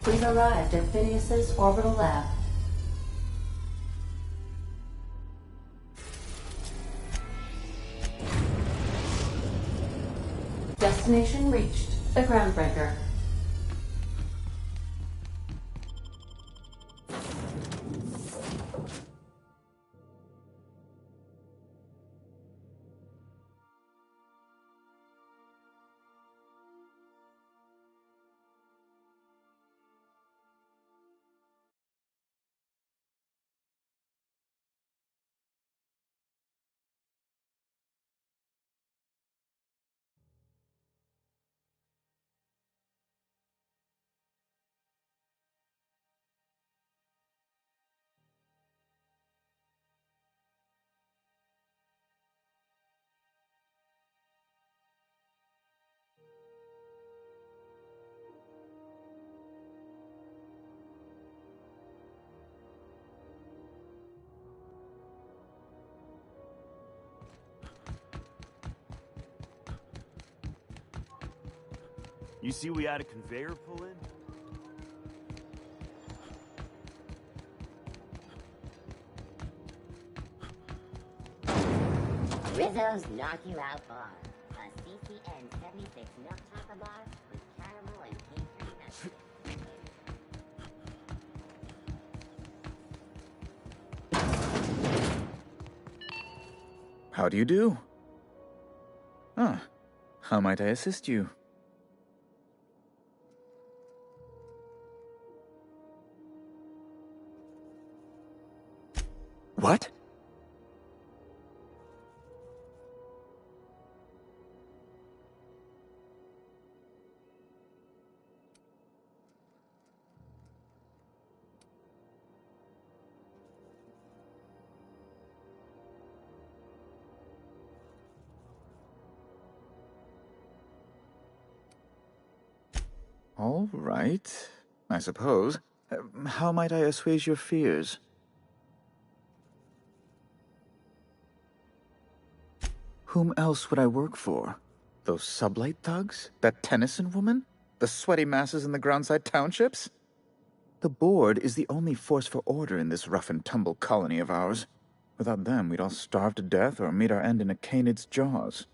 We've arrived at Phineas's orbital lab. Destination reached. The Groundbreaker. You see we had a conveyor pull in? Rizzo's Knock You Out Bar. A CCN 76 milk chocolate bar with caramel and pastry nuts. How do you do? Ah, how might I assist you? What? All right, I suppose. How might I assuage your fears? Whom else would I work for? Those sublight thugs? That Tennyson woman? The sweaty masses in the groundside townships? The board is the only force for order in this rough-and-tumble colony of ours. Without them, we'd all starve to death or meet our end in a canid's jaws.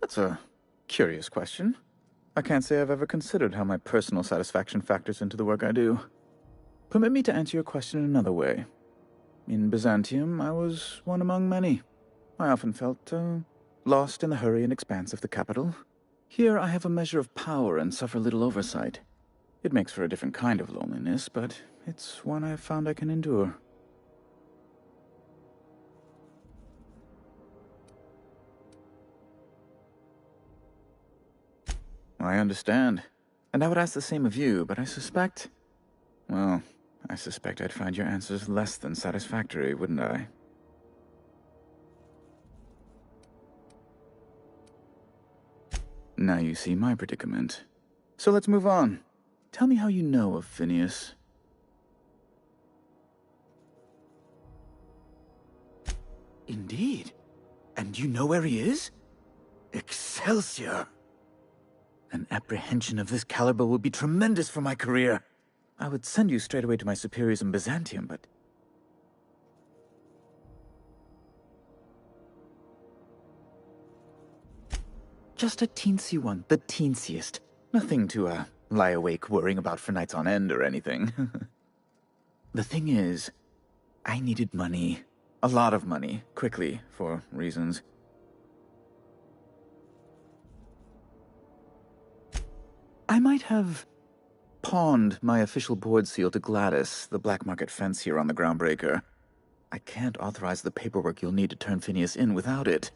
That's a curious question. I can't say I've ever considered how my personal satisfaction factors into the work I do. Permit me to answer your question in another way. In Byzantium, I was one among many. I often felt, lost in the hurry and expanse of the capital. Here I have a measure of power and suffer little oversight. It makes for a different kind of loneliness, but it's one I've found I can endure. I understand. And I would ask the same of you, but I suspect... Well, I suspect I'd find your answers less than satisfactory, wouldn't I? Now you see my predicament. So let's move on. Tell me how you know of Phineas. Indeed? And you know where he is? Excelsior! An apprehension of this caliber would be tremendous for my career. I would send you straight away to my superiors in Byzantium, but... Just a teensy one, the teensiest. Nothing to, lie awake worrying about for nights on end or anything. The thing is, I needed money. A lot of money, quickly, for reasons. I might have pawned my official board seal to Gladys, the black market fence here on the Groundbreaker. I can't authorize the paperwork you'll need to turn Phineas in without it.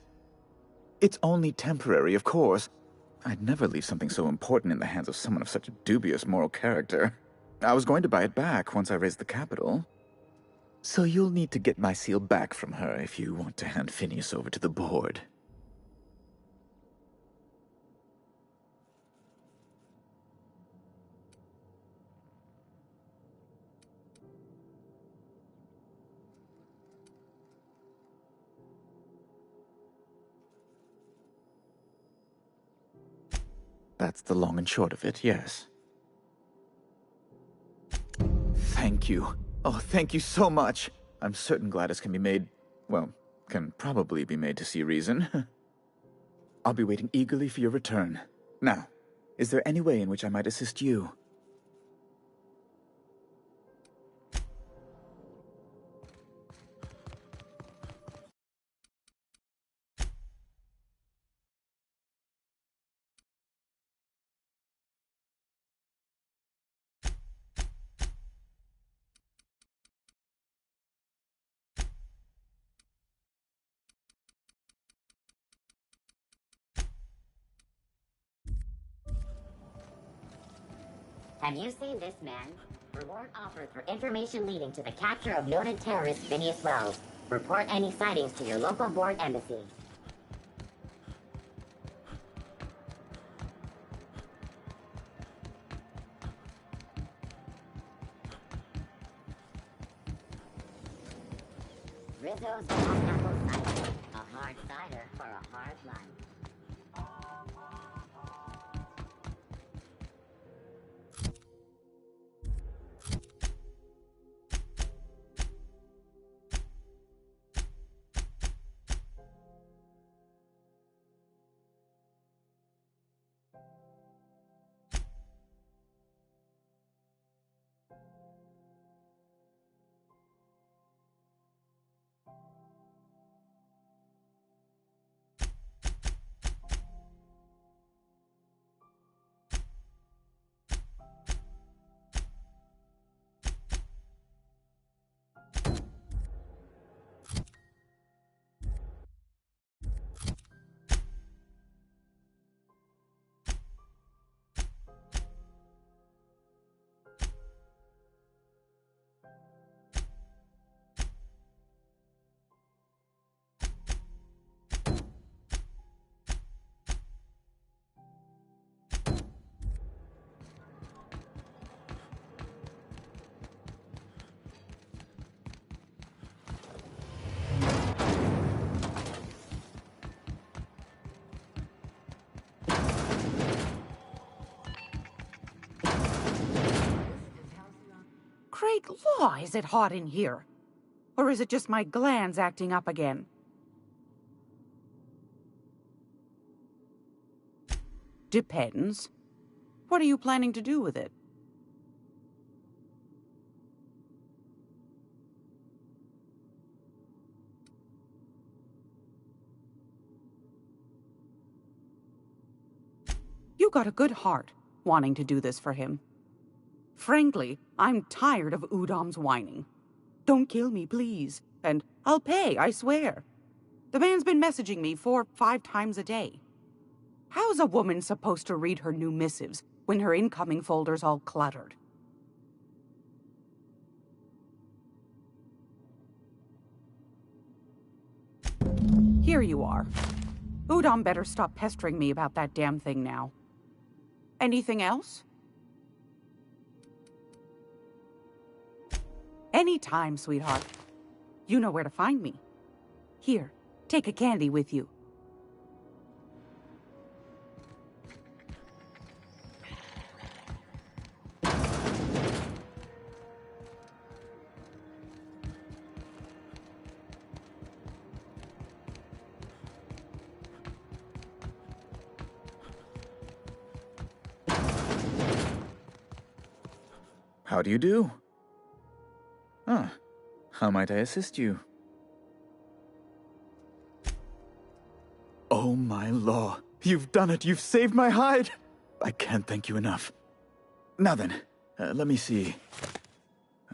It's only temporary, of course. I'd never leave something so important in the hands of someone of such a dubious moral character. I was going to buy it back once I raised the capital. So you'll need to get my seal back from her if you want to hand Phineas over to the board. That's the long and short of it, yes. Thank you. Oh, thank you so much. I'm certain Gladys can be made, well, can probably be made to see reason. I'll be waiting eagerly for your return. Now, is there any way in which I might assist you? Have you seen this man? Reward offered for information leading to the capture of noted terrorist Phineas Wells. Report any sightings to your local board embassy. Rizzo's Black Apple Cider. A hard cider for a hard life. Great law, is it hot in here? Or is it just my glands acting up again? Depends. What are you planning to do with it? You got a good heart, wanting to do this for him. Frankly, I'm tired of Udom's whining. Don't kill me, please. And I'll pay, I swear. The man's been messaging me 4-5 times a day. How's a woman supposed to read her new missives when her incoming folder's all cluttered? Here you are. Udom better stop pestering me about that damn thing now. Anything else? Anytime, sweetheart. You know where to find me. Here, take a candy with you. How do you do? Ah, how might I assist you? Oh my law, you've done it, you've saved my hide! I can't thank you enough. Now then, let me see.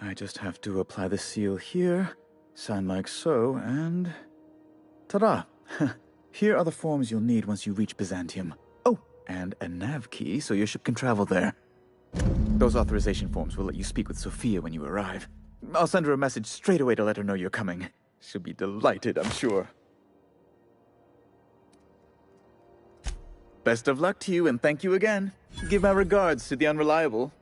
I just have to apply the seal here, sign like so, and... ta-da! Here are the forms you'll need once you reach Byzantium. Oh, and a nav key so your ship can travel there. Those authorization forms will let you speak with Sophia when you arrive. I'll send her a message straight away to let her know you're coming. She'll be delighted, I'm sure. Best of luck to you, and thank you again. Give my regards to the Unreliable.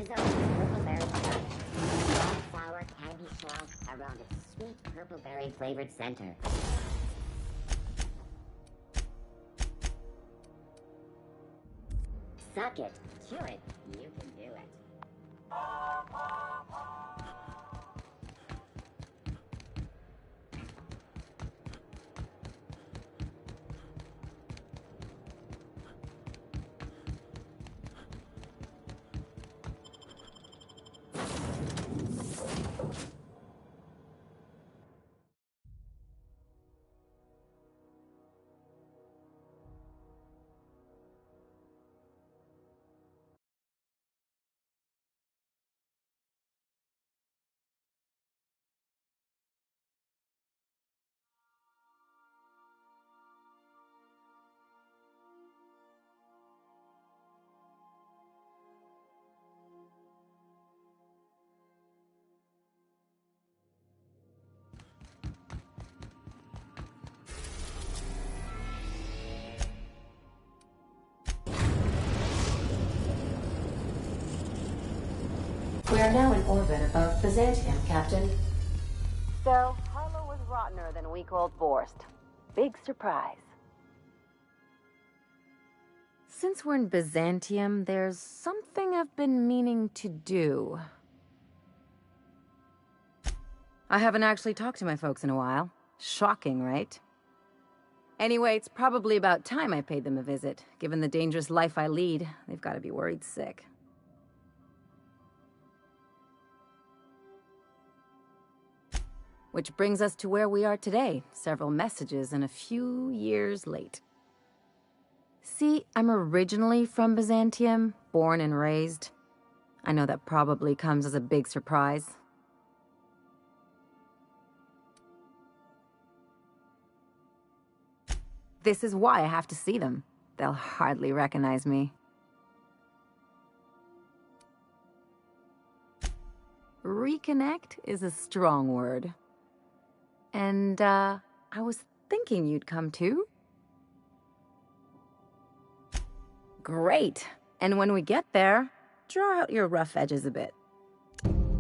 drizzle of purple-berry punch. Sour candy shell around a sweet purple-berry flavored center. Suck it, chew it, you can do it. We are now in orbit above Byzantium, Captain. So, Harlow was rottener than week-old Vorst. Big surprise. Since we're in Byzantium, there's something I've been meaning to do. I haven't actually talked to my folks in a while. Shocking, right? Anyway, it's probably about time I paid them a visit. Given the dangerous life I lead, they've got to be worried sick. Which brings us to where we are today, several messages and a few years late. See, I'm originally from Byzantium, born and raised. I know that probably comes as a big surprise. This is why I have to see them. They'll hardly recognize me. Reconnect is a strong word. And, I was thinking you'd come too. Great. And when we get there, draw out your rough edges a bit.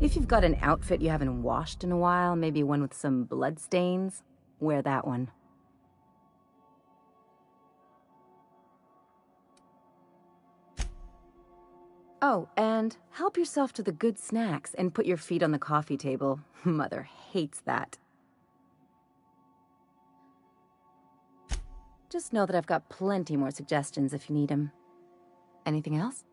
If you've got an outfit you haven't washed in a while, maybe one with some blood stains, wear that one. Oh, and help yourself to the good snacks and put your feet on the coffee table. Mother hates that. Just know that I've got plenty more suggestions if you need them. Anything else?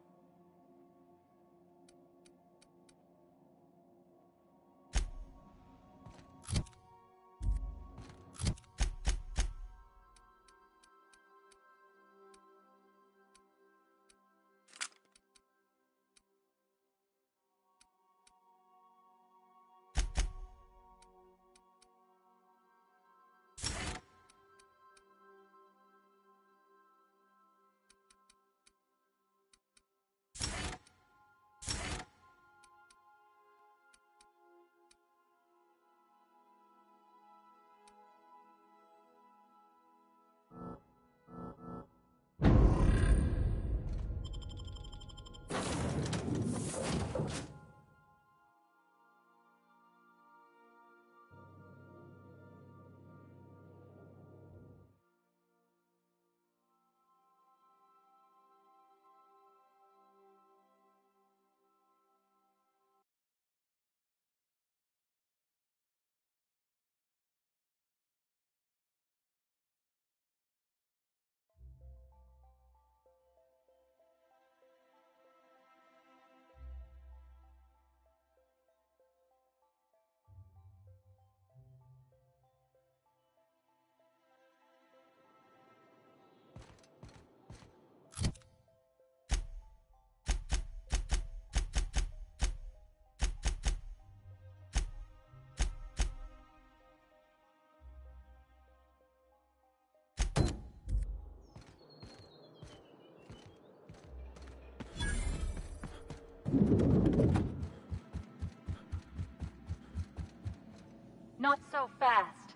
Not so fast.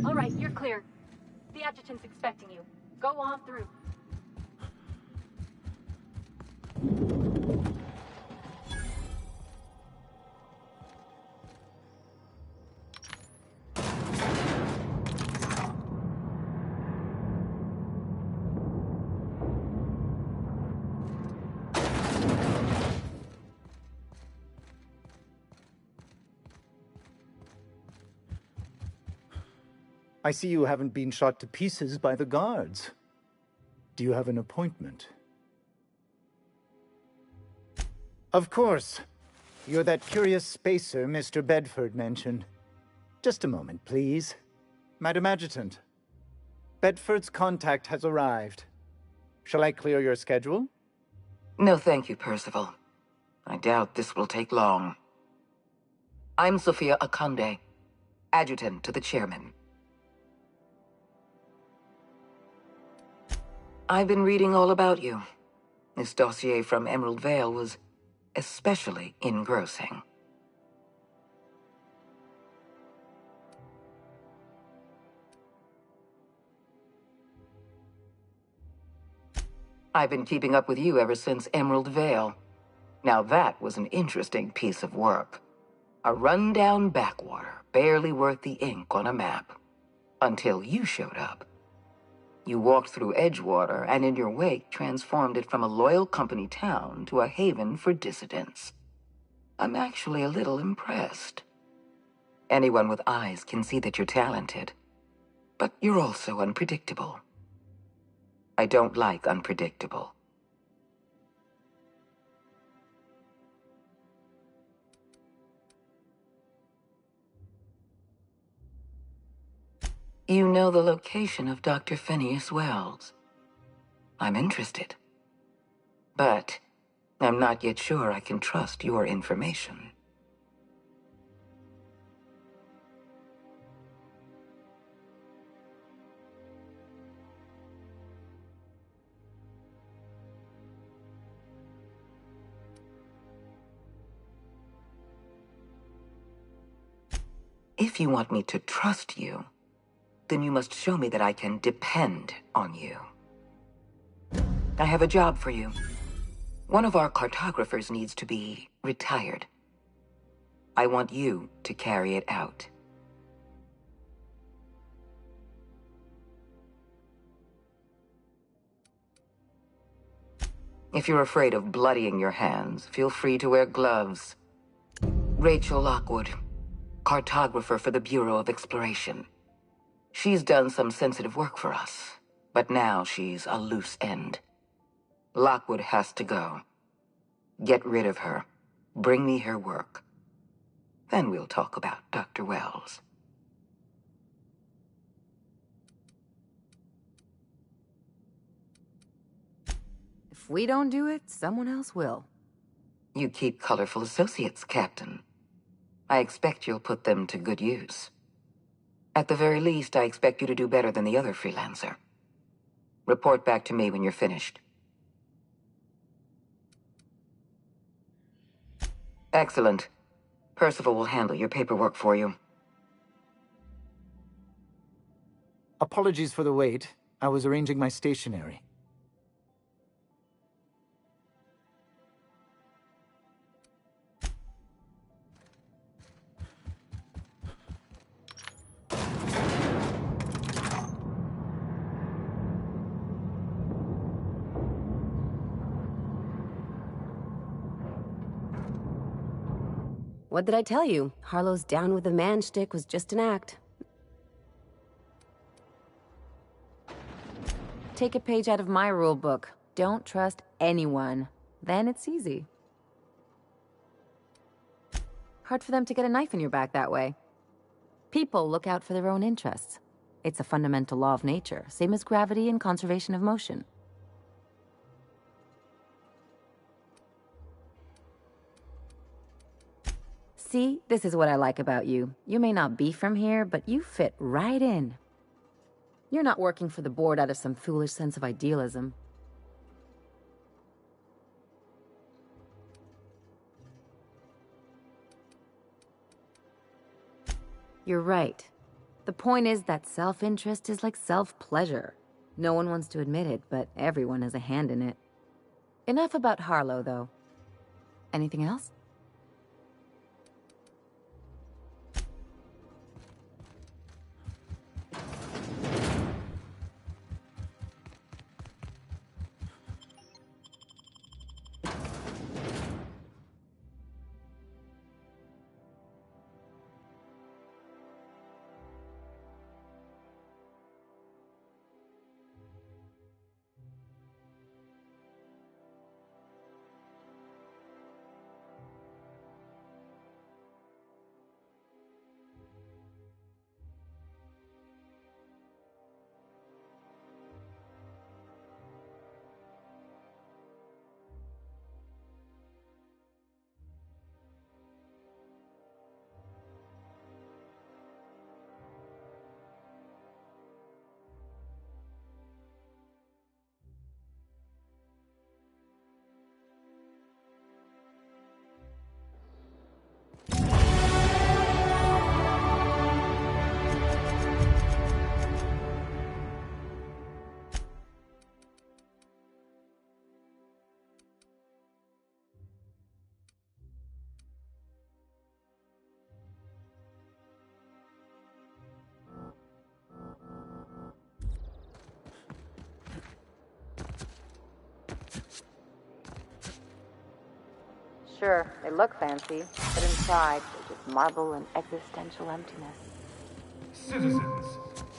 All right, you're clear. The adjutant's expecting you. Go on through. I see you haven't been shot to pieces by the guards. Do you have an appointment? Of course. You're that curious spacer Mr. Bedford mentioned. Just a moment, please. Madam Adjutant, Bedford's contact has arrived. Shall I clear your schedule? No, thank you, Percival. I doubt this will take long. I'm Sophia Akande, adjutant to the chairman. I've been reading all about you. This dossier from Emerald Vale was especially engrossing. I've been keeping up with you ever since Emerald Vale. Now that was an interesting piece of work. A rundown backwater, barely worth the ink on a map. Until you showed up. You walked through Edgewater and in your wake transformed it from a loyal company town to a haven for dissidents. I'm actually a little impressed. Anyone with eyes can see that you're talented. But you're also unpredictable. I don't like unpredictable. You know the location of Dr. Phineas Wells. I'm interested. But I'm not yet sure I can trust your information. If you want me to trust you, then you must show me that I can depend on you. I have a job for you. One of our cartographers needs to be retired. I want you to carry it out. If you're afraid of bloodying your hands, feel free to wear gloves. Rachel Lockwood, cartographer for the Bureau of Exploration. She's done some sensitive work for us, but now she's a loose end. Lockwood has to go. Get rid of her. Bring me her work. Then we'll talk about Dr. Wells. If we don't do it, someone else will. You keep colorful associates, Captain. I expect you'll put them to good use. At the very least, I expect you to do better than the other freelancer. Report back to me when you're finished. Excellent. Percival will handle your paperwork for you. Apologies for the wait. I was arranging my stationery. What did I tell you? Harlow's down with the man shtick was just an act. Take a page out of my rule book. Don't trust anyone. Then it's easy. Hard for them to get a knife in your back that way. People look out for their own interests. It's a fundamental law of nature, same as gravity and conservation of motion. See, this is what I like about you. You may not be from here, but you fit right in. You're not working for the board out of some foolish sense of idealism. You're right. The point is that self-interest is like self-pleasure. No one wants to admit it, but everyone has a hand in it. Enough about Harlow, though. Anything else? Sure, they look fancy, but inside, they're just marble and existential emptiness. Citizens,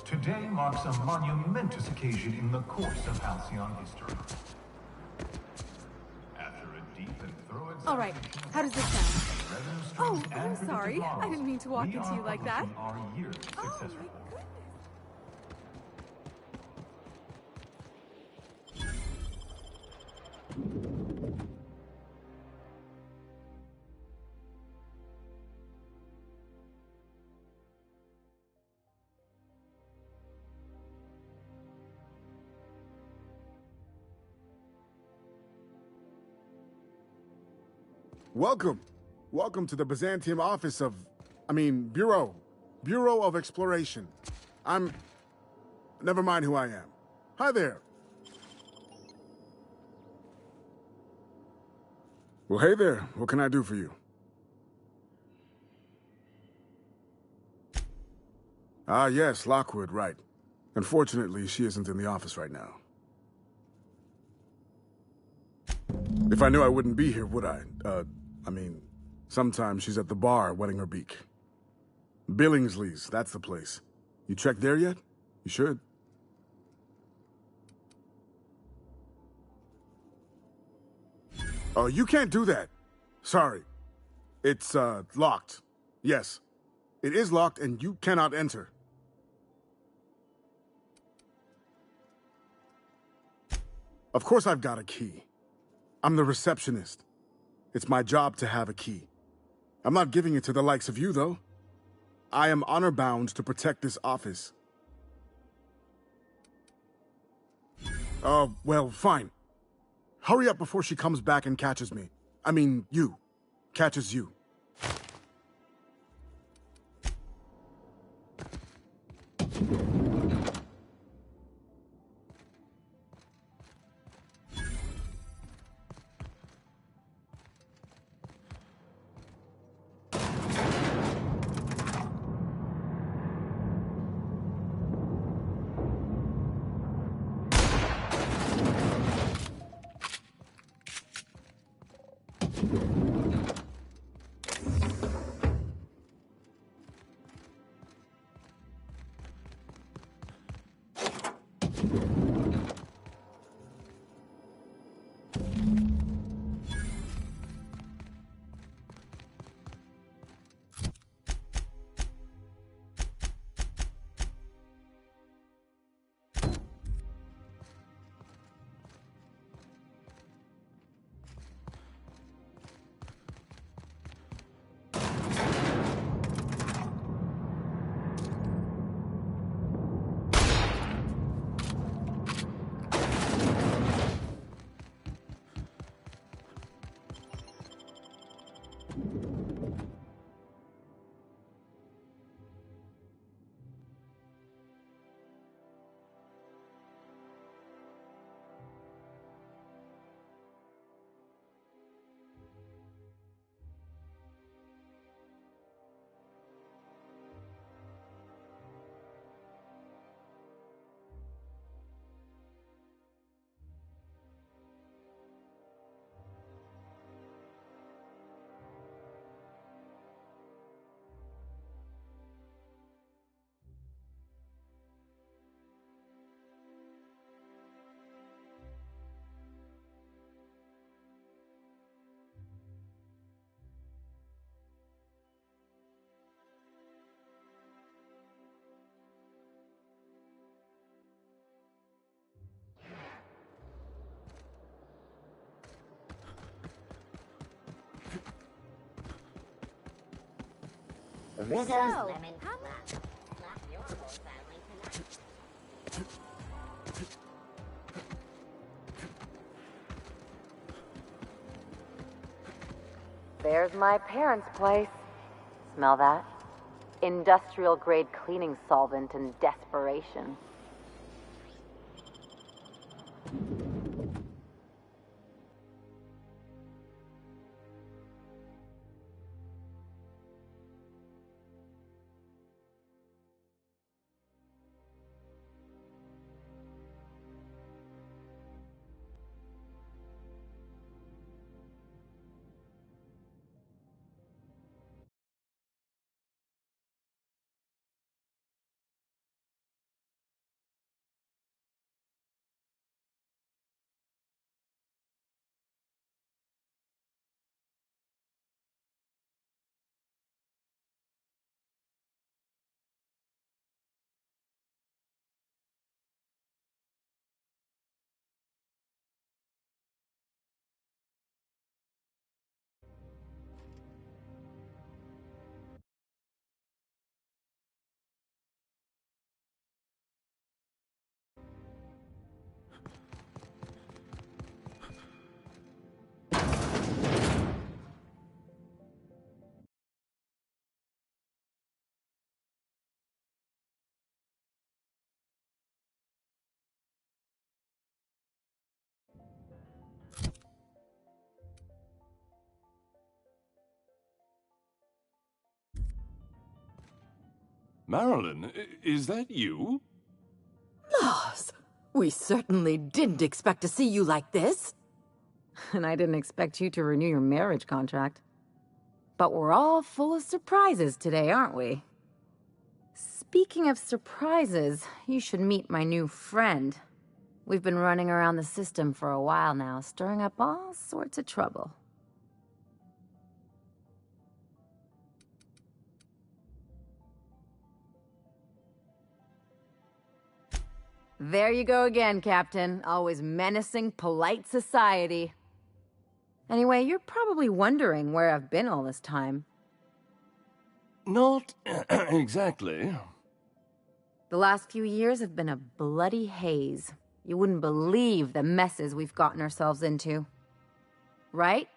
today marks a monumentous occasion in the course of Halcyon history. After a deep and thorough examination... All right, how does this sound? Oh, I'm sorry. I didn't mean to walk into you like that. Our yearly Oh, success my report. goodness. Welcome. Welcome to the Byzantium office of... Bureau. Bureau of Exploration. Never mind who I am. Hi there. Well, hey there. What can I do for you? Ah, yes, Lockwood, right. Unfortunately, she isn't in the office right now. If I knew I wouldn't be here, would I? Sometimes she's at the bar wetting her beak. Billingsley's, that's the place. You checked there yet? You should. Oh, you can't do that. Sorry. It's, locked. Yes. It is locked and you cannot enter. Of course I've got a key. I'm the receptionist. It's my job to have a key. I'm not giving it to the likes of you, though. I am honor-bound to protect this office. Well, fine. Hurry up before she comes back and catches me. You. Catches you. Rizzo's lemon slap. Slap your whole family tonight. There's my parents' place. Smell that? Industrial grade cleaning solvent and desperation. Marilyn, is that you? Moss, we certainly didn't expect to see you like this. And I didn't expect you to renew your marriage contract. But we're all full of surprises today, aren't we? Speaking of surprises, you should meet my new friend. We've been running around the system for a while now, stirring up all sorts of trouble. There you go again, Captain. Always menacing polite society. Anyway, you're probably wondering where I've been all this time. Not exactly. The last few years have been a bloody haze. You wouldn't believe the messes we've gotten ourselves into. Right?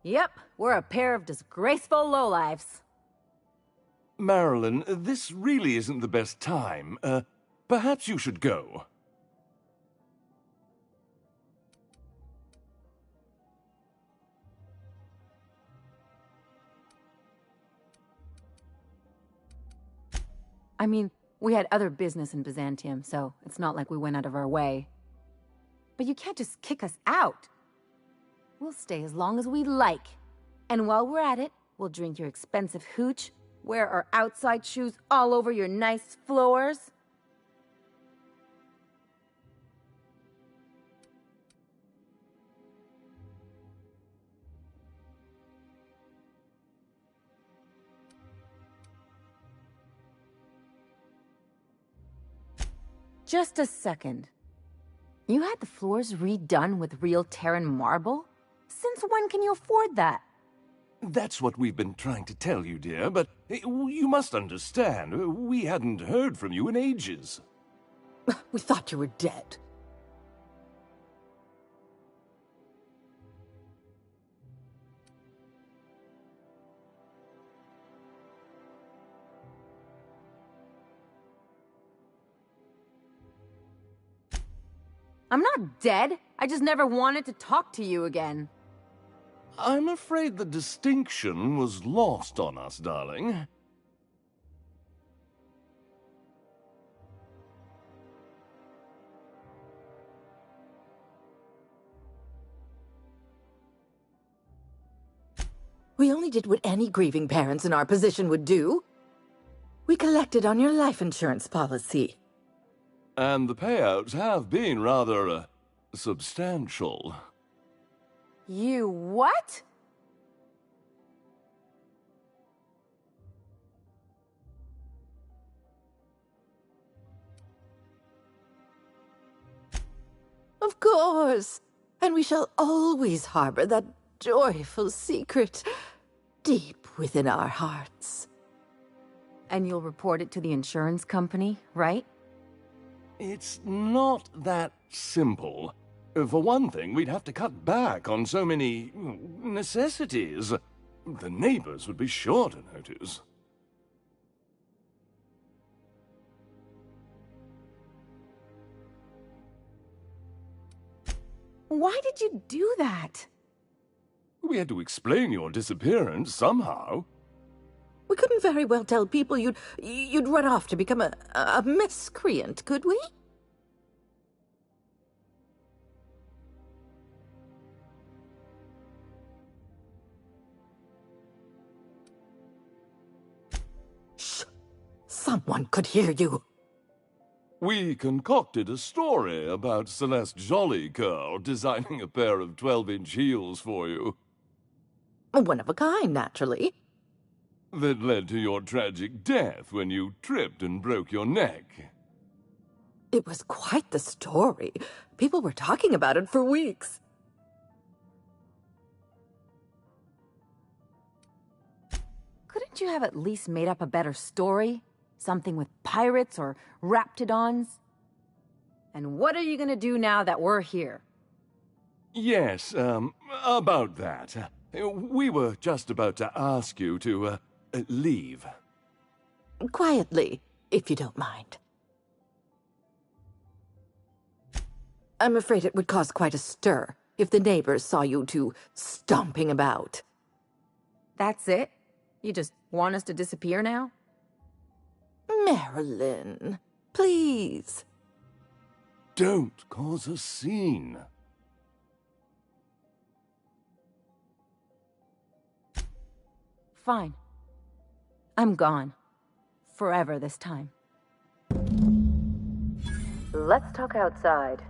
Yep, we're a pair of disgraceful lowlifes. Marilyn, this really isn't the best time. Perhaps you should go. I mean, we had other business in Byzantium, so it's not like we went out of our way. But you can't just kick us out. We'll stay as long as we like. And while we're at it, we'll drink your expensive hooch, wear our outside shoes all over your nice floors. Just a second. You had the floors redone with real Terran marble? Since when can you afford that? That's what we've been trying to tell you, dear, but you must understand, we hadn't heard from you in ages. We thought you were dead. I'm not dead. I just never wanted to talk to you again. I'm afraid the distinction was lost on us, darling. We only did what any grieving parents in our position would do. We collected on your life insurance policy. And the payouts have been rather, substantial. You what? Of course. And we shall always harbor that joyful secret deep within our hearts. And you'll report it to the insurance company, right? It's not that simple. For one thing, we'd have to cut back on so many necessities. The neighbors would be sure to notice. Why did you do that? We had to explain your disappearance somehow. We couldn't very well tell people you'd run off to become a miscreant, could we? Shh! Someone could hear you. We concocted a story about Celeste Jollycurl designing a pair of 12-inch heels for you. One of a kind, naturally. That led to your tragic death when you tripped and broke your neck. It was quite the story. People were talking about it for weeks. Couldn't you have at least made up a better story? Something with pirates or raptidons? And what are you gonna do now that we're here? Yes, about that. We were just about to ask you to, leave. Quietly. if you don't mind. I'm afraid it would cause quite a stir if the neighbors saw you two stomping about. That's it? You just want us to disappear now? Marilyn, please. Don't cause a scene. Fine. I'm gone. Forever this time. Let's talk outside.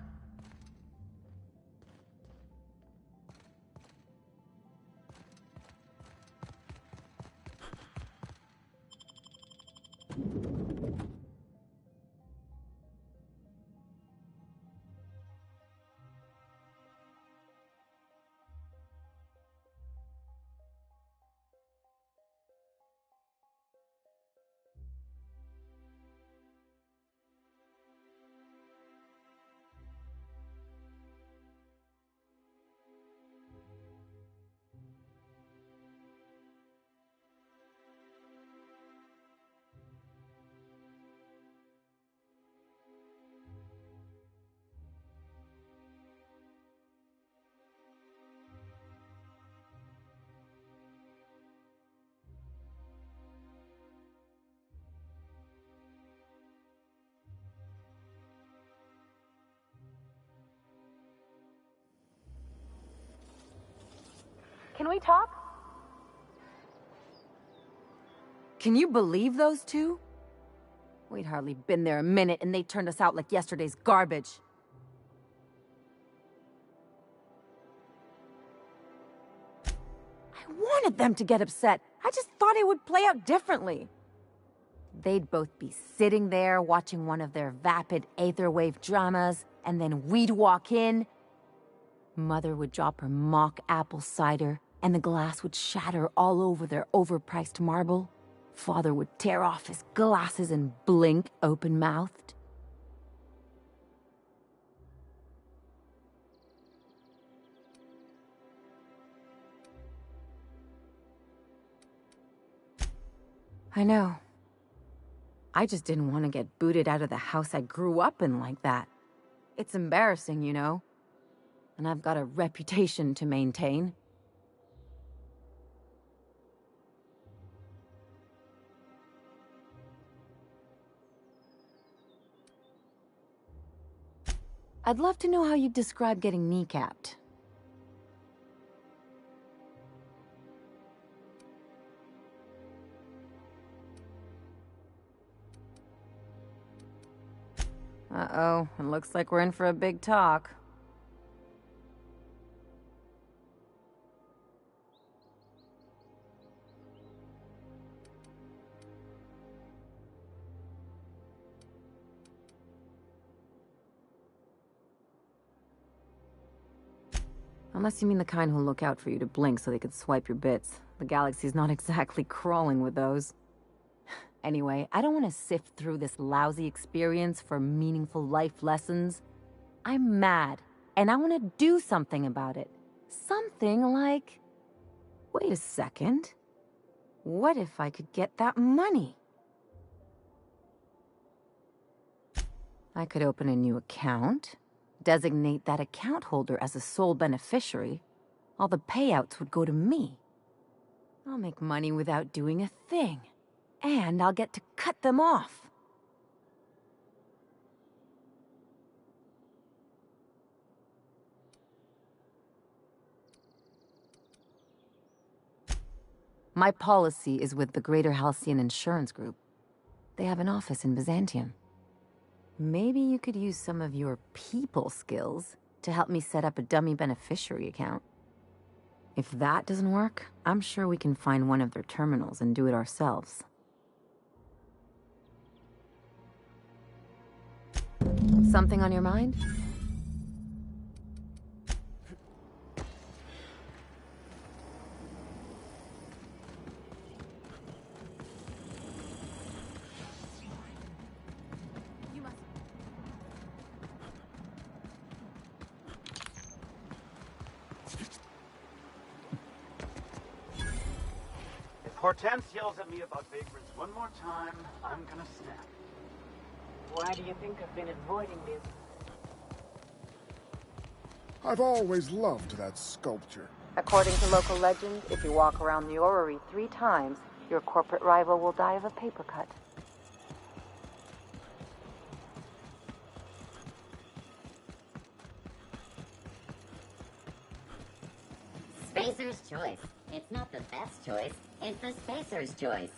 Can we talk? Can you believe those two? We'd hardly been there a minute and they turned us out like yesterday's garbage. I wanted them to get upset. I just thought it would play out differently. They'd both be sitting there watching one of their vapid aetherwave dramas, and then we'd walk in. Mother would drop her mock apple cider, and the glass would shatter all over their overpriced marble. Father would tear off his glasses and blink open-mouthed. I know. I just didn't want to get booted out of the house I grew up in like that. It's embarrassing, you know. And I've got a reputation to maintain. I'd love to know how you'd describe getting kneecapped. Uh-oh, it looks like we're in for a big talk. Unless you mean the kind who'll look out for you to blink so they could swipe your bits. The galaxy's not exactly crawling with those. Anyway, I don't want to sift through this lousy experience for meaningful life lessons. I'm mad, and I want to do something about it. Something like... Wait a second. What if I could get that money? I could open a new account, designate that account holder as a sole beneficiary. All the payouts would go to me. I'll make money without doing a thing. And I'll get to cut them off. My policy is with the Greater Halcyon Insurance Group. They have an office in Byzantium. Maybe you could use some of your people skills to help me set up a dummy beneficiary account. If that doesn't work, I'm sure we can find one of their terminals and do it ourselves. Something on your mind? If Hortense yells at me about vagrants one more time, I'm gonna snap. Why do you think I've been avoiding this? I've always loved that sculpture. According to local legend, if you walk around the orrery 3 times, your corporate rival will die of a paper cut. Spacer's choice. It's not the best choice, it's the Spacer's choice.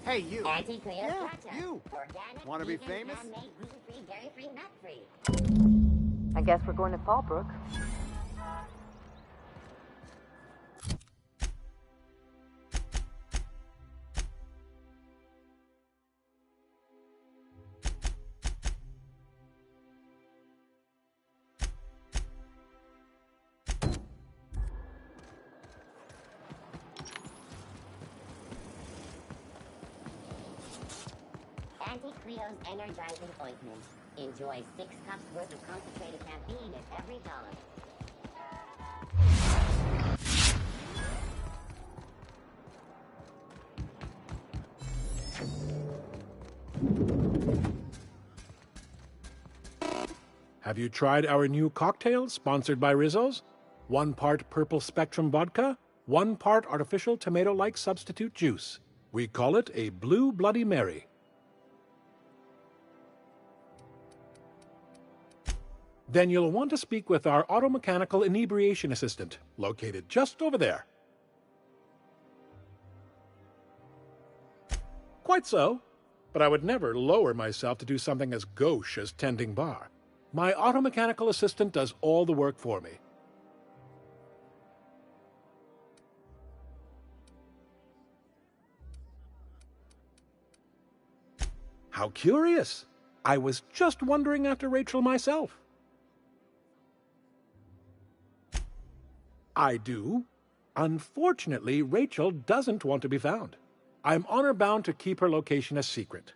Hey, you. Anti-Cleo's Yeah, Gotcha. you. Organic, Wanna be vegan, famous? handmade, gluten-free, dairy-free, nut-free. I guess we're going to Fallbrook. Anti-Cleo's energizing ointment. Enjoy 6 cups worth of concentrated caffeine in every dollar. Have you tried our new cocktail sponsored by Rizzo's? 1 part Purple Spectrum vodka, 1 part artificial tomato-like substitute juice. We call it a Blue Bloody Mary. Then you'll want to speak with our automechanical inebriation assistant, located just over there. Quite so, but I would never lower myself to do something as gauche as tending bar. My automechanical assistant does all the work for me. How curious! I was just wondering after Rachel myself. I do. Unfortunately, Rachel doesn't want to be found. I'm honor-bound to keep her location a secret.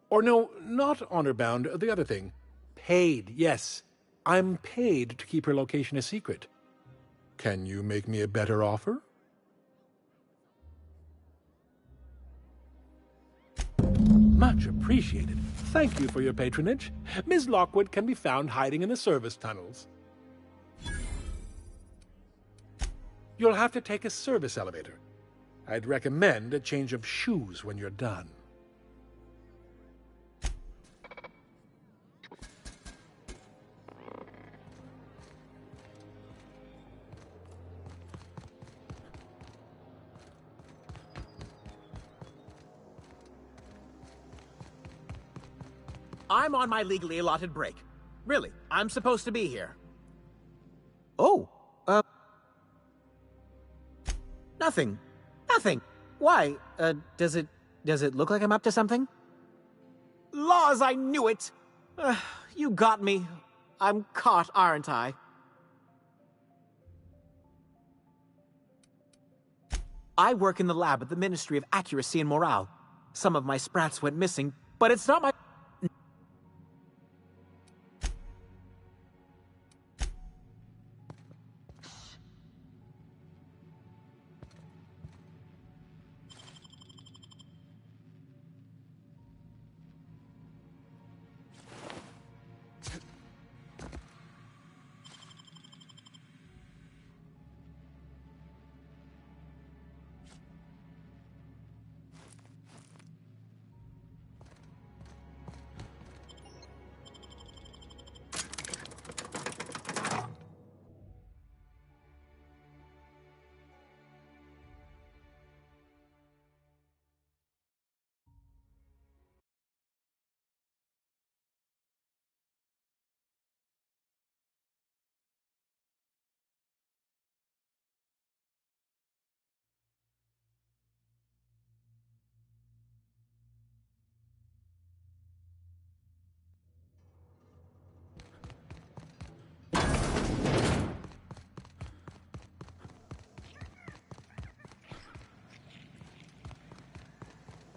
Or no, not honor-bound, the other thing. Paid, yes. I'm paid to keep her location a secret. Can you make me a better offer? Much appreciated. Thank you for your patronage. Ms. Lockwood can be found hiding in the service tunnels. You'll have to take a service elevator. I'd recommend a change of shoes when you're done. I'm on my legally allotted break. Really, I'm supposed to be here. Oh, nothing. Nothing. Why? Does it look like I'm up to something? Laws, I knew it! You got me. I'm caught, aren't I? I work in the lab at the Ministry of Accuracy and Morale. Some of my sprats went missing, but it's not my...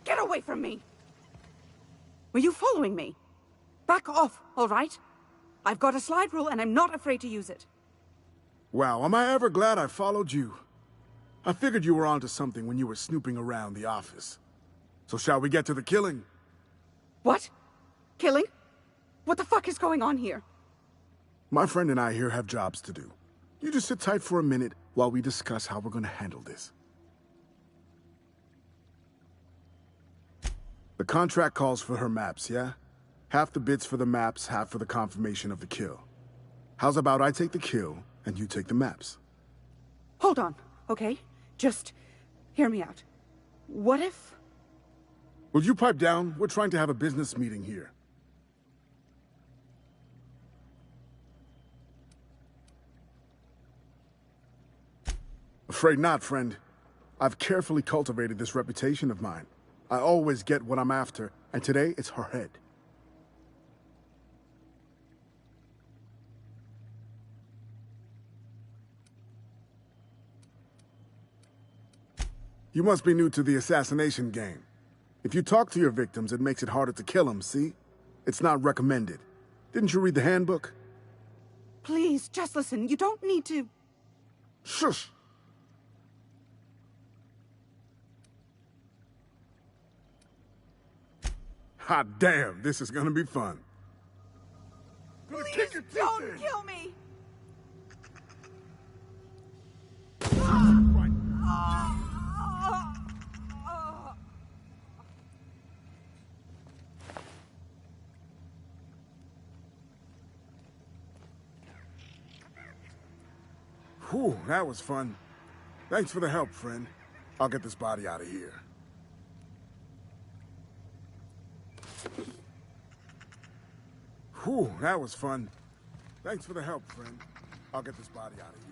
Get away from me! Were you following me? Back off, all right? I've got a slide rule and I'm not afraid to use it. Wow, am I ever glad I followed you. I figured you were onto something when you were snooping around the office. So shall we get to the killing? What? Killing? What the fuck is going on here? My friend and I here have jobs to do. You just sit tight for a minute while we discuss how we're gonna handle this. The contract calls for her maps, yeah? Half the bits for the maps, half for the confirmation of the kill. How's about I take the kill, and you take the maps? Hold on, okay? Just hear me out. What if... Will you pipe down? We're trying to have a business meeting here. Afraid not, friend. I've carefully cultivated this reputation of mine. I always get what I'm after, and today it's her head. You must be new to the assassination game. If you talk to your victims, it makes it harder to kill them, see? It's not recommended. Didn't you read the handbook? Please, just listen. You don't need to... Shush! Hot damn, this is gonna be fun. Please don't kill me! Whew, that was fun. Thanks for the help, friend. I'll get this body out of here. Whew, that was fun. Thanks for the help, friend. I'll get this body out of here.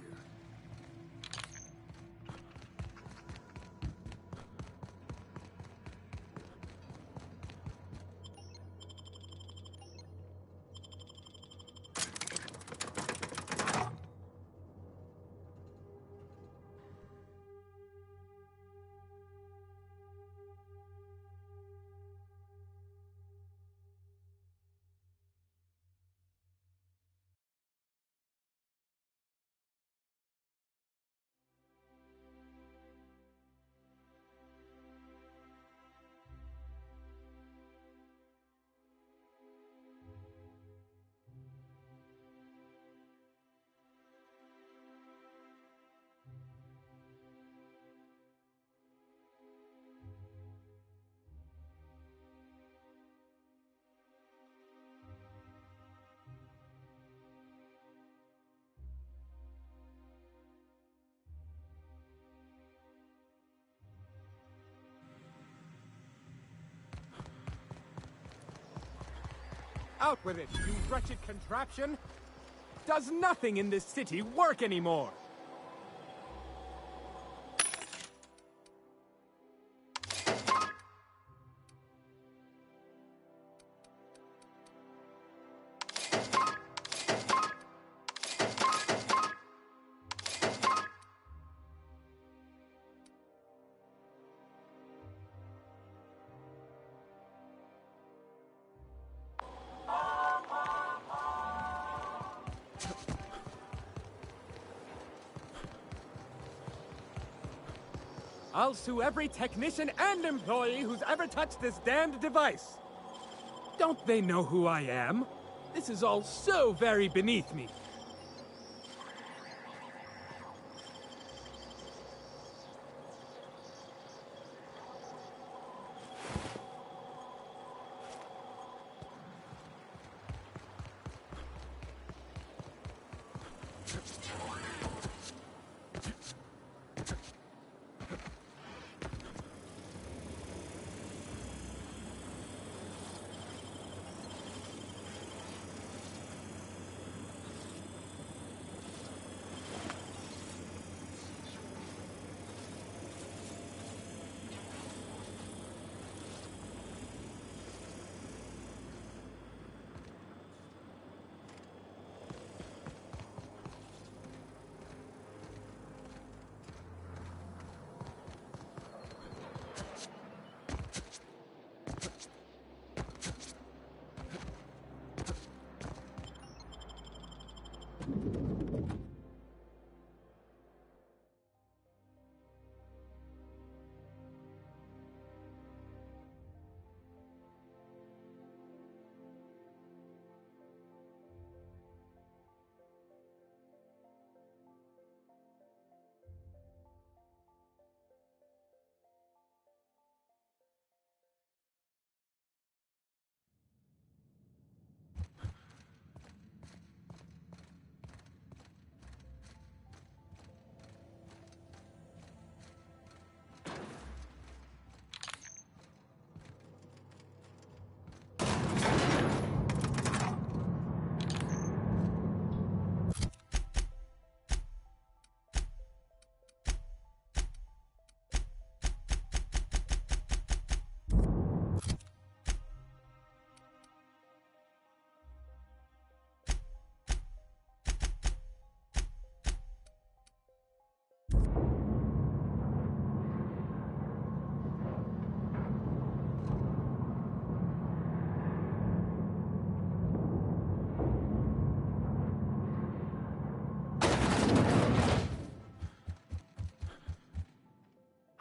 Out with it, you wretched contraption! Does nothing in this city work anymore? I'll sue every technician and employee who's ever touched this damned device. Don't they know who I am? This is all so very beneath me.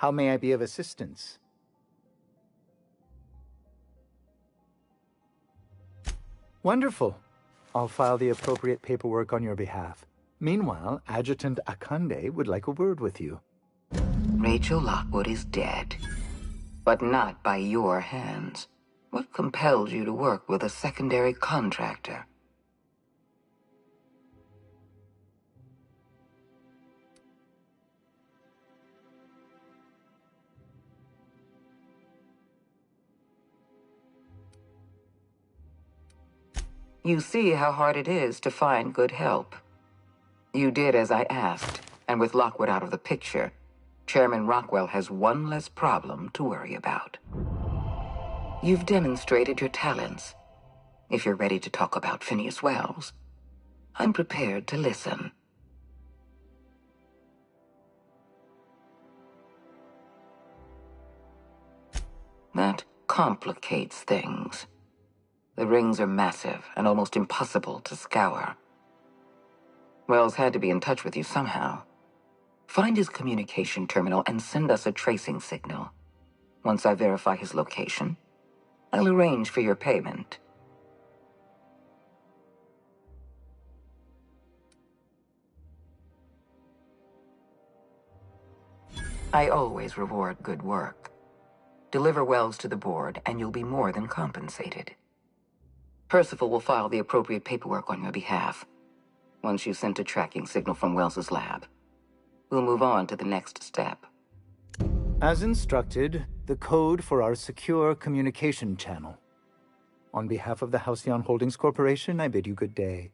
How may I be of assistance? Wonderful. I'll file the appropriate paperwork on your behalf. Meanwhile, Adjutant Akande would like a word with you. Rachel Lockwood is dead. But not by your hands. What compelled you to work with a secondary contractor? You see how hard it is to find good help. You did as I asked, and with Lockwood out of the picture, Chairman Rockwell has one less problem to worry about. You've demonstrated your talents. If you're ready to talk about Phineas Wells, I'm prepared to listen. That complicates things. The rings are massive and almost impossible to scour. Wells had to be in touch with you somehow. Find his communication terminal and send us a tracing signal. Once I verify his location, I'll arrange for your payment. I always reward good work. Deliver Wells to the board, and you'll be more than compensated. Percival will file the appropriate paperwork on your behalf. Once you've sent a tracking signal from Wells's lab, we'll move on to the next step. As instructed, the code for our secure communication channel. On behalf of the Halcyon Holdings Corporation, I bid you good day.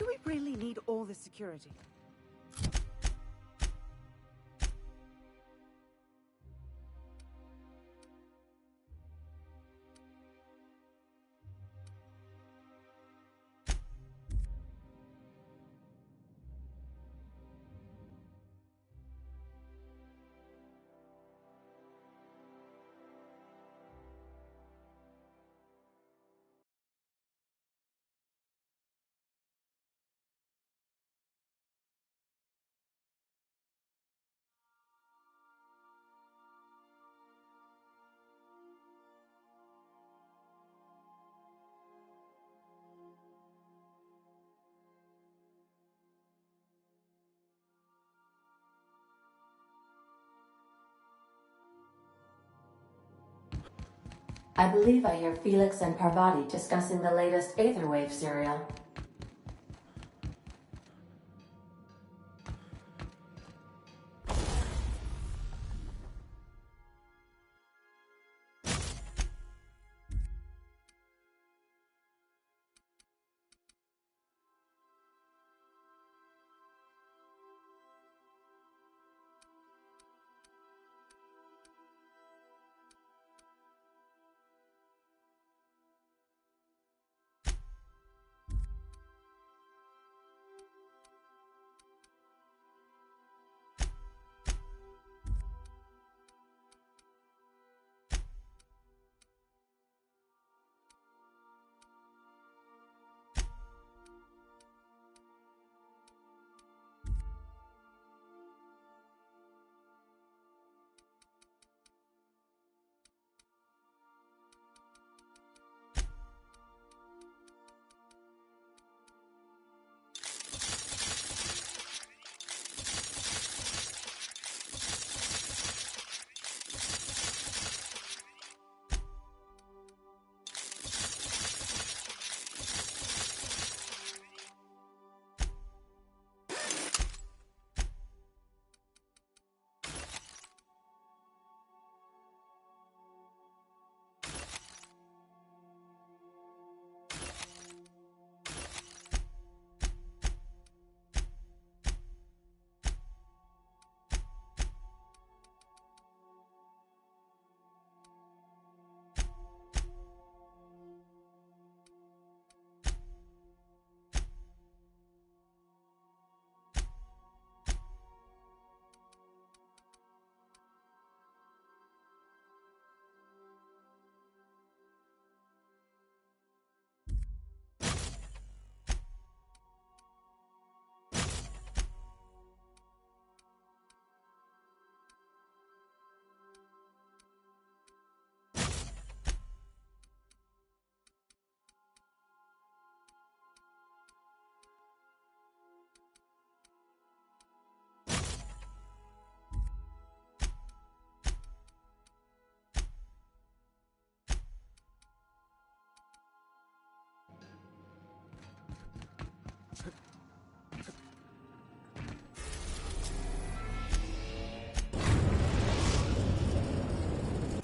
we really need all this security? I believe I hear Felix and Parvati discussing the latest Aetherwave serial.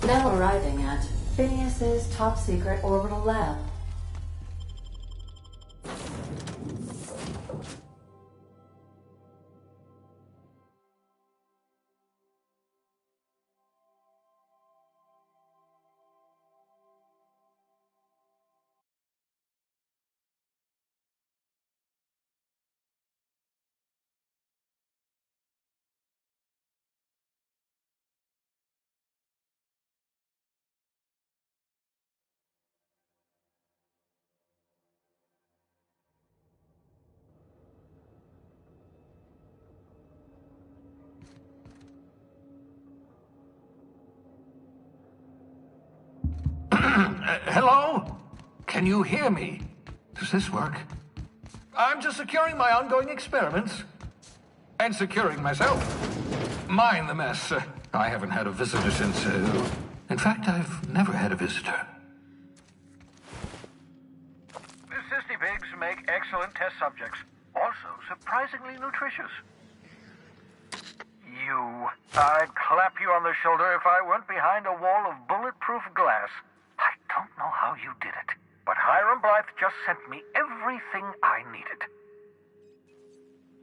Now arriving at Phineas's top-secret orbital lab. Hello? Can you hear me? Does this work? I'm just securing my ongoing experiments. And securing myself. Mind the mess. I haven't had a visitor since... in fact, I've never had a visitor. The Sissy Pigs make excellent test subjects. Also, surprisingly nutritious. You. I'd clap you on the shoulder if I weren't behind a wall of bulletproof glass. I don't know how you did it, but Hiram Blythe just sent me everything I needed.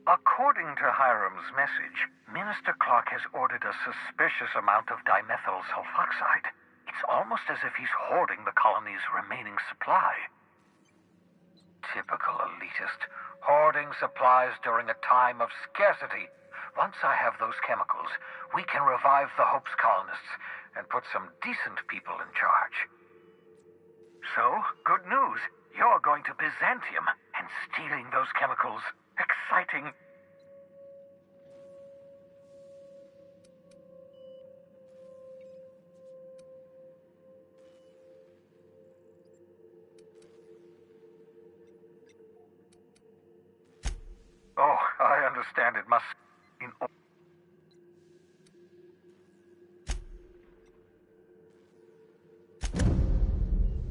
According to Hiram's message, Minister Clark has ordered a suspicious amount of dimethyl sulfoxide. It's almost as if he's hoarding the colony's remaining supply. Typical elitist, hoarding supplies during a time of scarcity. Once I have those chemicals, we can revive the Hope's colonists and put some decent people in charge. So, good news. You're going to Byzantium and stealing those chemicals. Exciting. Oh, I understand it must...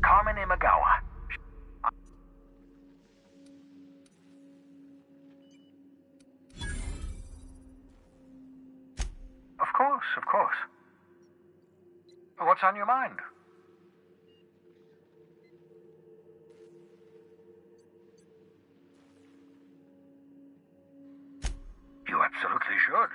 Carmen Imagawa. Of course. What's on your mind? You absolutely should.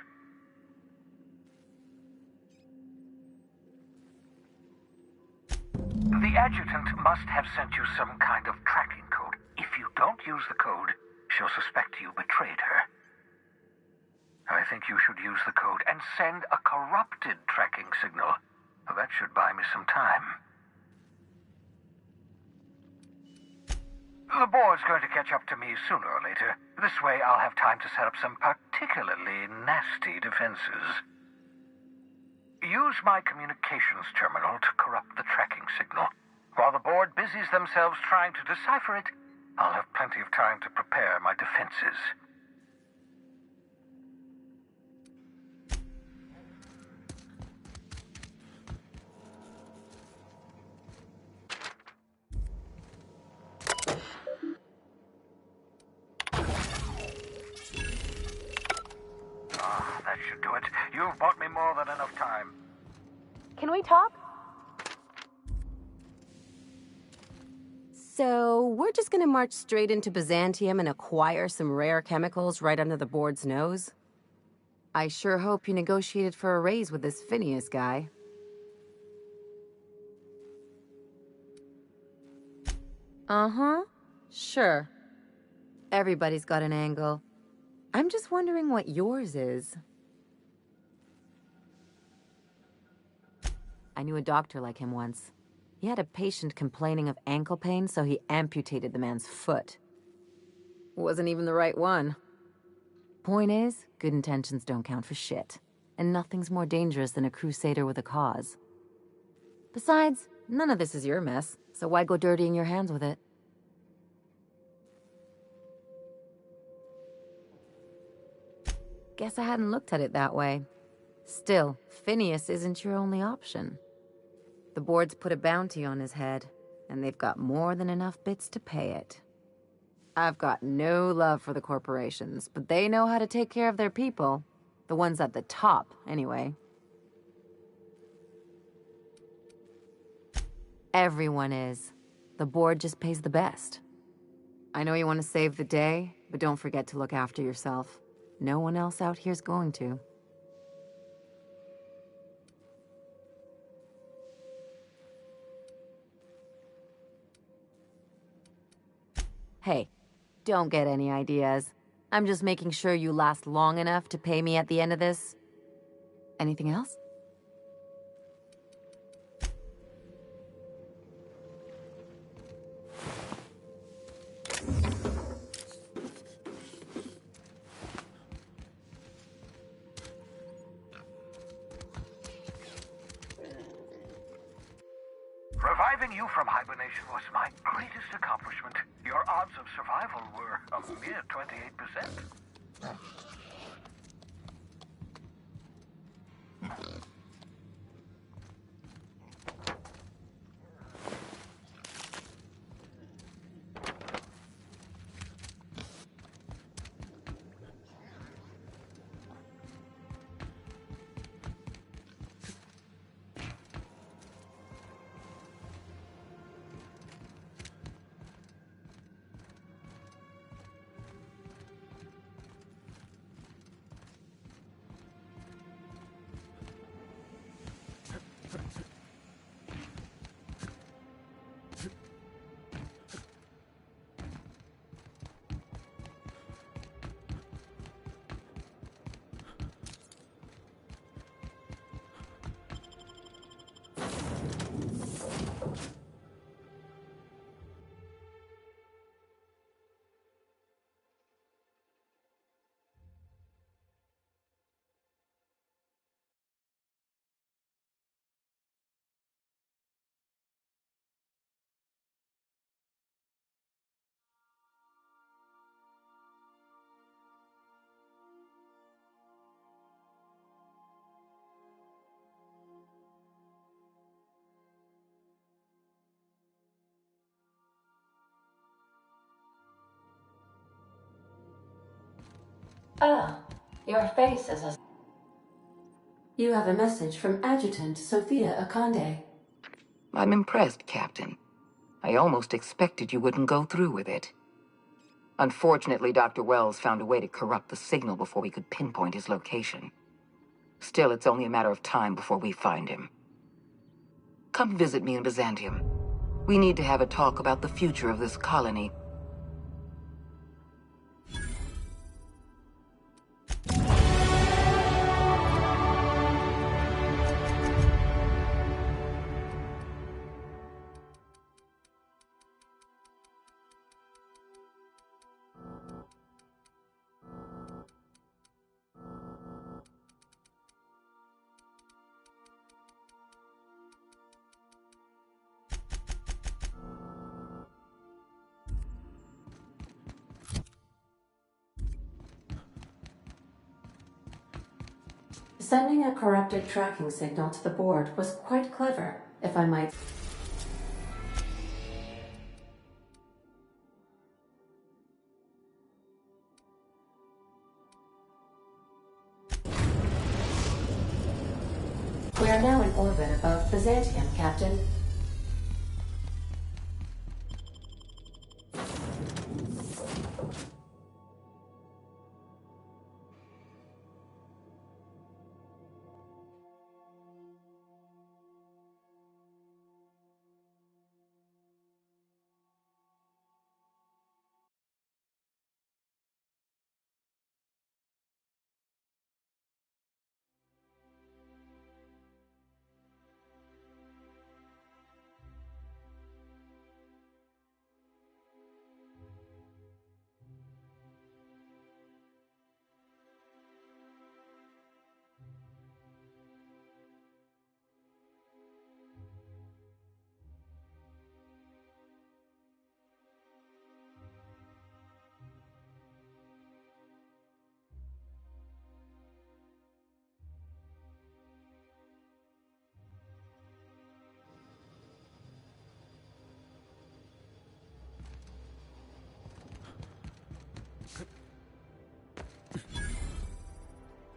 The adjutant must have sent you some kind of tracking code. If you don't use the code, she'll suspect you betrayed her. I think you should use the code and send a corrupted tracking signal. That should buy me some time. The board's going to catch up to me sooner or later. This way I'll have time to set up some particularly nasty defenses. Use my communications terminal to corrupt the tracking signal. While the board busies themselves trying to decipher it, I'll have plenty of time to prepare my defenses. That should do it. You've bought me more than enough time. Can we talk? So, we're just gonna march straight into Byzantium and acquire some rare chemicals right under the board's nose? I sure hope you negotiated for a raise with this Phineas guy. Uh-huh. Sure. Everybody's got an angle. I'm just wondering what yours is. I knew a doctor like him once. He had a patient complaining of ankle pain, so he amputated the man's foot. Wasn't even the right one. Point is, good intentions don't count for shit. And nothing's more dangerous than a crusader with a cause. Besides, none of this is your mess, so why go dirtying your hands with it? Guess I hadn't looked at it that way. Still, Phineas isn't your only option. The board's put a bounty on his head, and they've got more than enough bits to pay it. I've got no love for the corporations, but they know how to take care of their people. The ones at the top, anyway. Everyone is. The board just pays the best. I know you want to save the day, but don't forget to look after yourself. No one else out here's going to. Hey, don't get any ideas. I'm just making sure you last long enough to pay me at the end of this. Anything else? Reviving you from hibernation was my greatest accomplishment. Your odds of survival were a mere 28%. Ah, your face is a... You have a message from Adjutant Sophia Akande. I'm impressed, Captain. I almost expected you wouldn't go through with it. Unfortunately, Dr. Wells found a way to corrupt the signal before we could pinpoint his location. Still, it's only a matter of time before we find him. Come visit me in Byzantium. We need to have a talk about the future of this colony. Sending a corrupted tracking signal to the board was quite clever, if I might... We are now in orbit above Byzantium, Captain.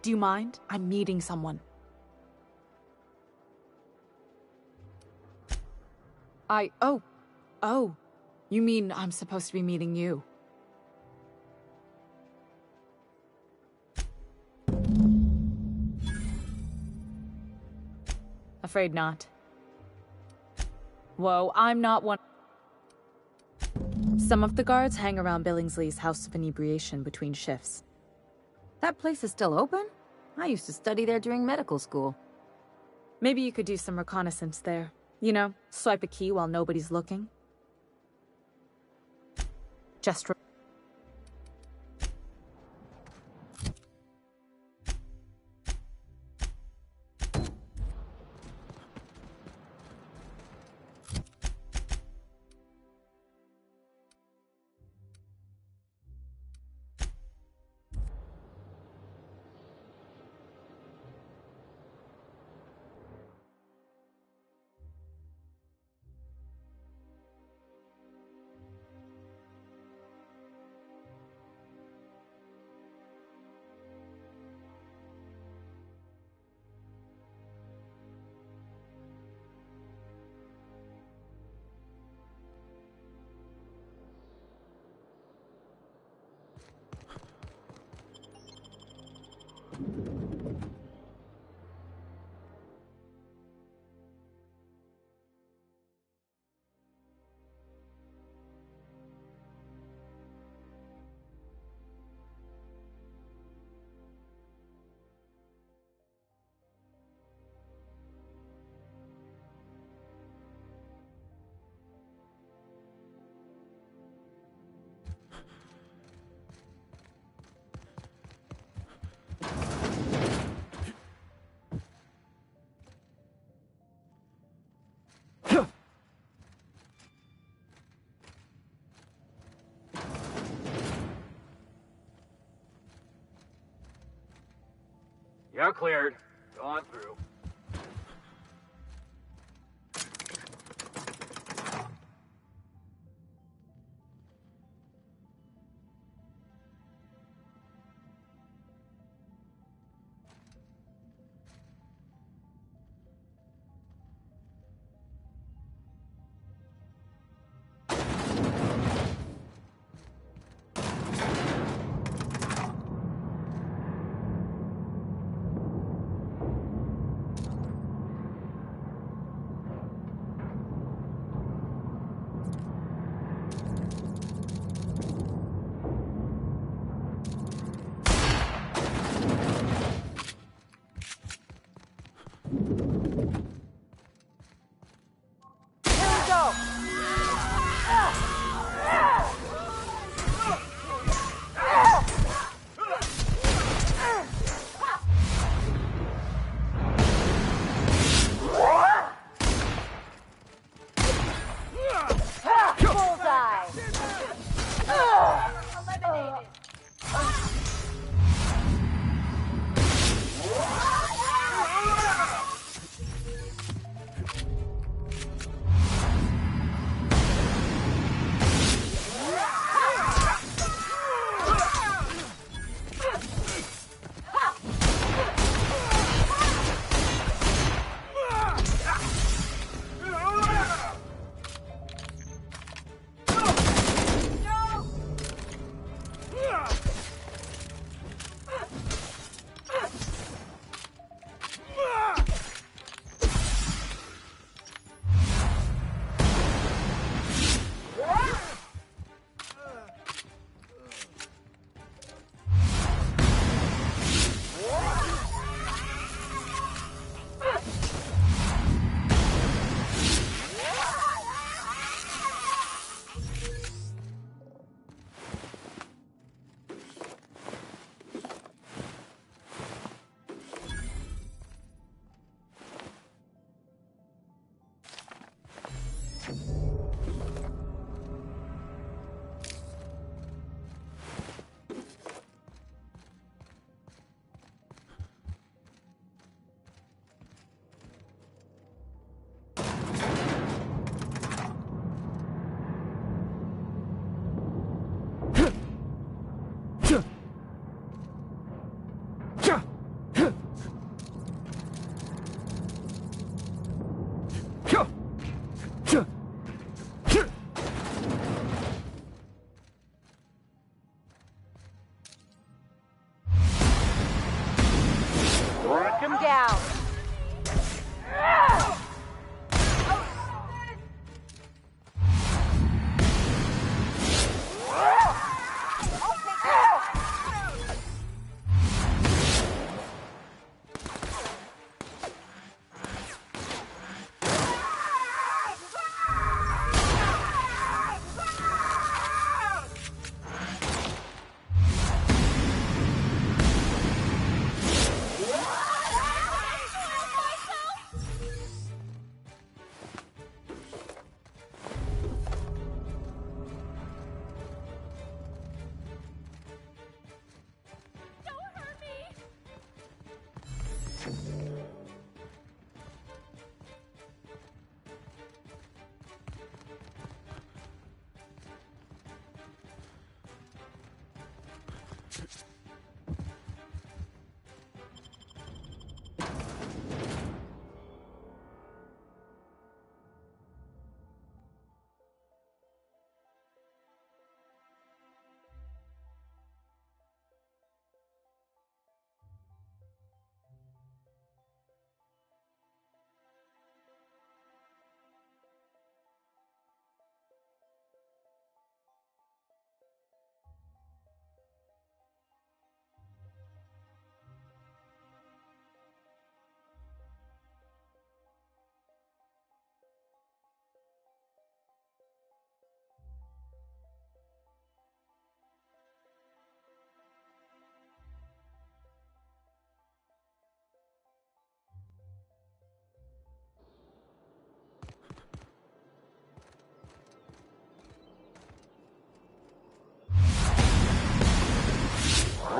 Do you mind? I'm meeting someone. Oh. You mean I'm supposed to be meeting you? Afraid not. Whoa, I'm not one. Some of the guards hang around Billingsley's House of Inebriation between shifts. That place is still open? I used to study there during medical school. Maybe you could do some reconnaissance there. You know, swipe a key while nobody's looking. Just You're cleared. Go on through.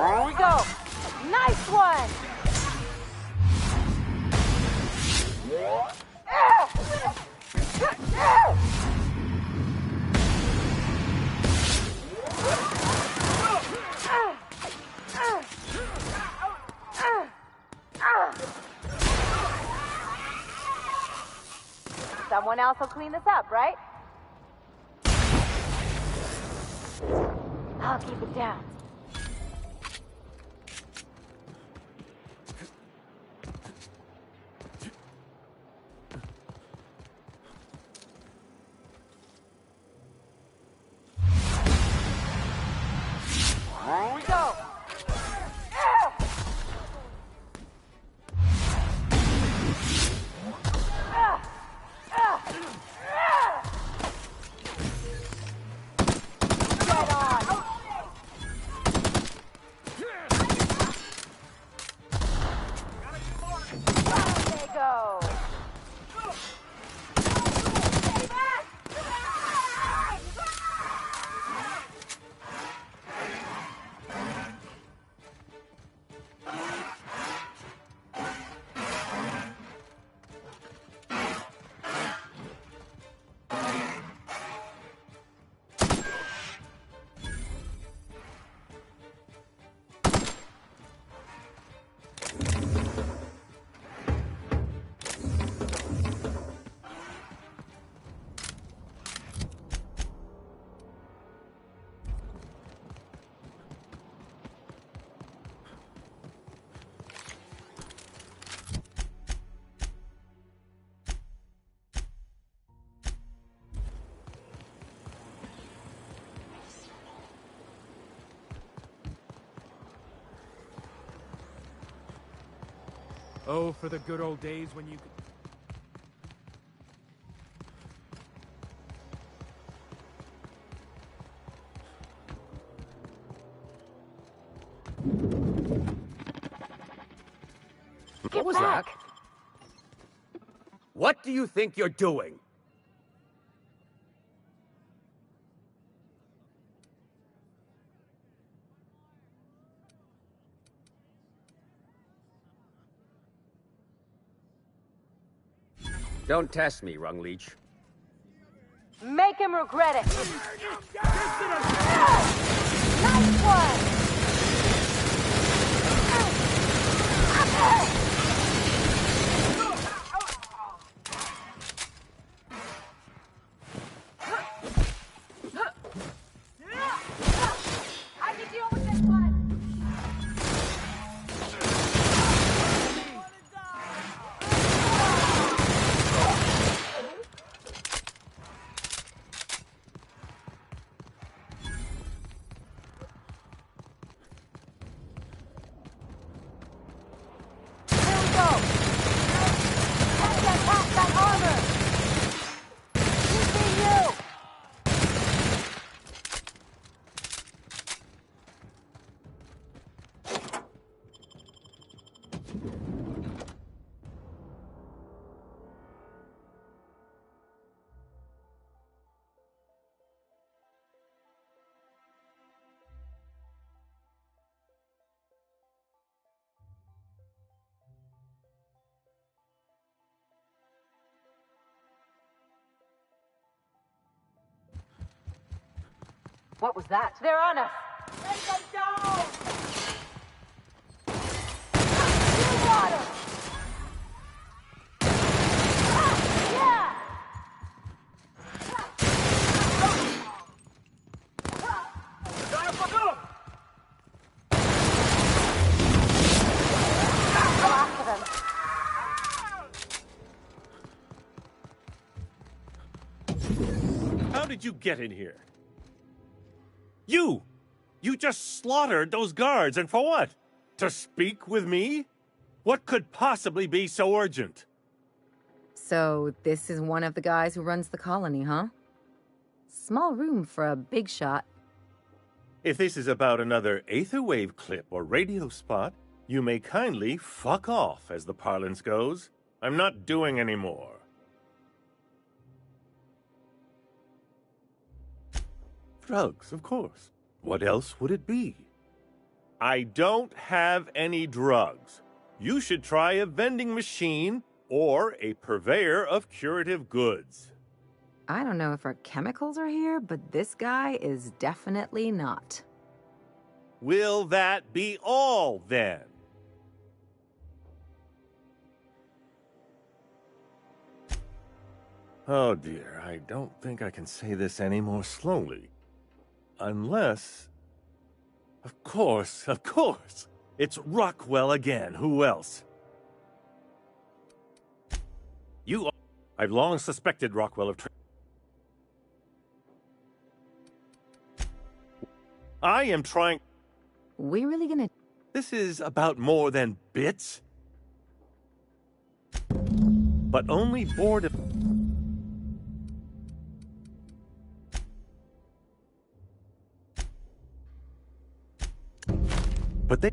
There we go. Nice one. Someone else will clean this up, right? I'll keep it down. Here we go. Get on. There they go. Oh, for the good old days when you could... What was that? What do you think you're doing? Don't test me, Rung Leech. Make him regret it. Nice one. I can deal with this one. What was that? They're on us. Take them down! Got him! How did you get in here? You! You just slaughtered those guards, and for what? To speak with me? What could possibly be so urgent? So, this is one of the guys who runs the colony, huh? Small room for a big shot. If this is about another Aetherwave clip or radio spot, you may kindly fuck off, as the parlance goes. I'm not doing any more. Drugs, of course. What else would it be? I don't have any drugs. You should try a vending machine or a purveyor of curative goods. I don't know if our chemicals are here, but this guy is definitely not. Will that be all, then? Oh dear, I don't think I can say this any more slowly. Unless... Of course! It's Rockwell again. Who else? I've long suspected Rockwell of... I am trying... We really gonna... This is about more than bits. But only boredom... But they...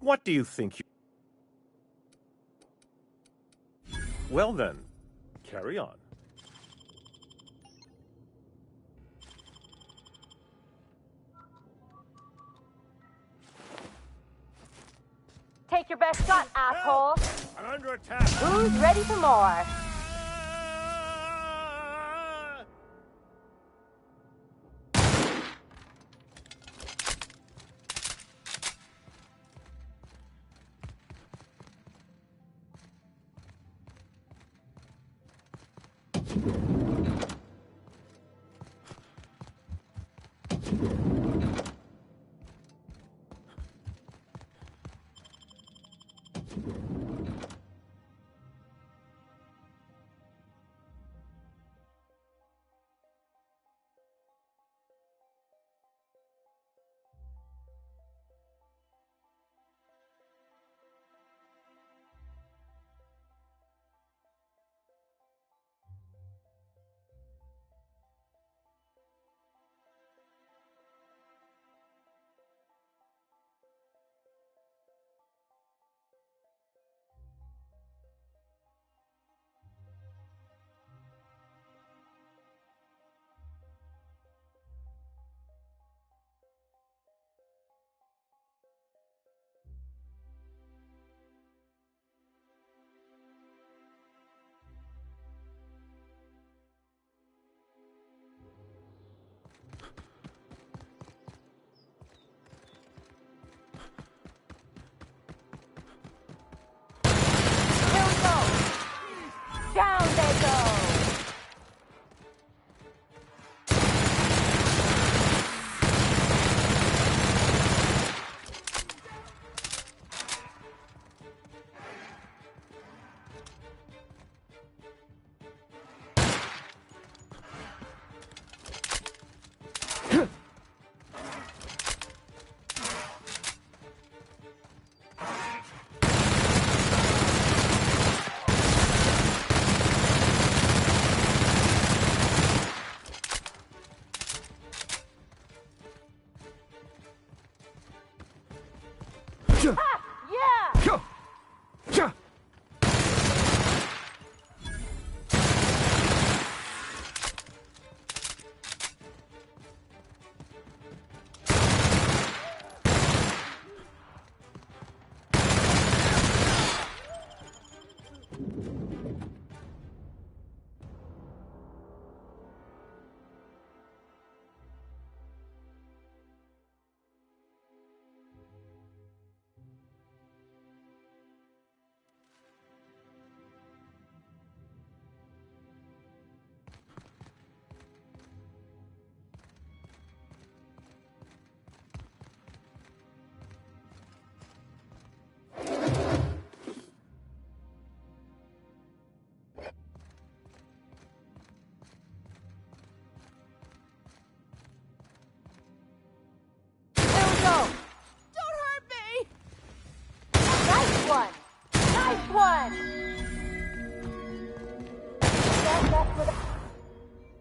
What do you think you... Well then, carry on. Take your best shot, asshole! I'm under attack! Who's ready for more? Down they go!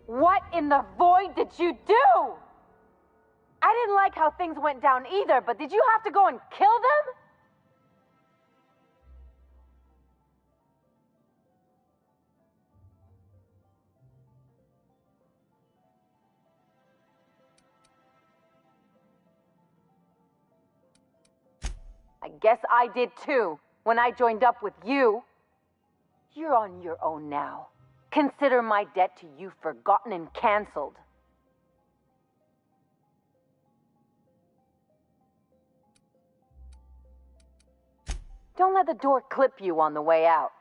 What in the void did you do? I didn't like how things went down either, but did you have to go and kill them? I guess I did too, when I joined up with you. You're on your own now. Consider my debt to you forgotten and cancelled. Don't let the door clip you on the way out.